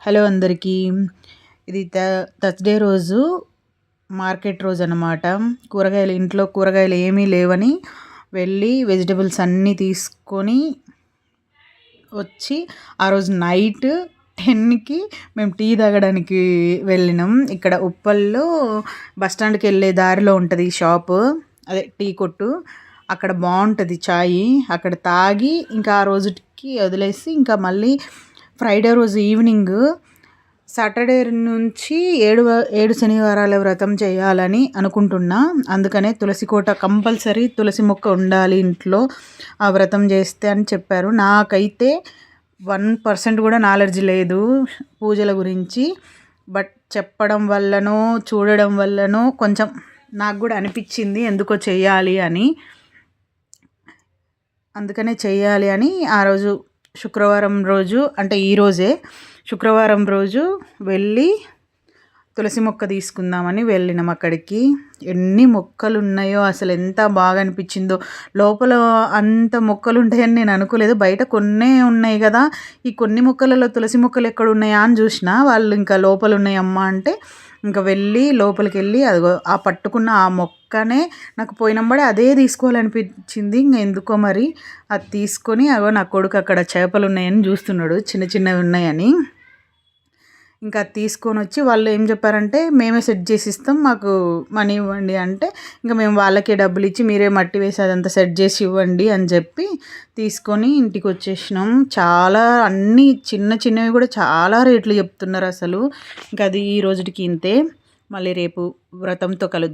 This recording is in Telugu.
హలో అందరికీ. ఇది థర్స్‌డే రోజు మార్కెట్ రోజు అన్నమాట. ఇంట్లో కూరగాయలు ఏమీ లేవని వెళ్ళి వెజిటబుల్స్ అన్నీ తీసుకొని వచ్చి ఆ రోజు నైట్ 10కి మేము టీ తాగడానికి వెళ్ళినాం. ఇక్కడ ఉప్పల్లో బస్ స్టాండ్‌కి వెళ్ళే దారిలో ఉంటుంది షాపు, అదే టీ కొట్టు. అక్కడ బాగుంటుంది చాయ్. అక్కడ తాగి ఇంకా ఆ రోజుకి వదిలేసి ఇంకా మళ్ళీ ఫ్రైడే రోజు ఈవినింగ్ సాటర్డే నుంచి 7 శనివారాల వ్రతం చేయాలని అనుకుంటున్నా. అందుకనే తులసి కోట కంపల్సరీ తులసి మొక్క ఉండాలి ఇంట్లో ఆ వ్రతం చేస్తే అని చెప్పారు. నాకైతే 1% కూడా నాలెడ్జ్ లేదు పూజల గురించి. బట్ చెప్పడం వల్లనో చూడడం వల్లనో కొంచెం నాకు కూడా అనిపించింది ఎందుకో చెయ్యాలి అని. అందుకనే చెయ్యాలి అని ఆ రోజు శుక్రవారం రోజు అంటే ఈరోజే శుక్రవారం రోజు వెళ్ళి తులసి మొక్క తీసుకుందామని వెళ్ళినాం అక్కడికి. ఎన్ని మొక్కలు ఉన్నాయో అసలు ఎంత బాగా అనిపించిందో. లోపల అంత మొక్కలు ఉంటాయని నేను అనుకోలేదు. బయట కొన్నే ఉన్నాయి కదా, ఈ కొన్ని మొక్కలలో తులసి మొక్కలు ఎక్కడ ఉన్నాయా అని చూసిన. వాళ్ళు ఇంకా లోపల ఉన్నాయమ్మా అంటే ఇంకా వెళ్ళి లోపలికి వెళ్ళి అదిగో ఆ పట్టుకున్న ఆ మొక్కనే నాకు పోయినంబడే అదే తీసుకోవాలనిపించింది. ఇంకా ఎందుకో మరి అది తీసుకొని అగో నా కొడుకు అక్కడ చేపలు ఉన్నాయని చూస్తున్నాడు, చిన్న చిన్నవి ఉన్నాయని. ఇంకా అది తీసుకొని వచ్చి వాళ్ళు ఏం చెప్పారంటే మేమే సెట్ చేసి ఇస్తాం, మాకు మనీ ఇవ్వండి అంటే ఇంకా మేము వాళ్ళకే డబ్బులు ఇచ్చి మీరే మట్టి వేసి అదంతా సెట్ చేసి ఇవ్వండి అని చెప్పి తీసుకొని ఇంటికి వచ్చేసినాం. చాలా అన్నీ చిన్న చిన్నవి కూడా చాలా రేట్లు చెప్తున్నారు అసలు. ఇంకా అది ఈ రోజుకి ఇంతే. మళ్ళీ రేపు వ్రతంతో కలుద్దాం.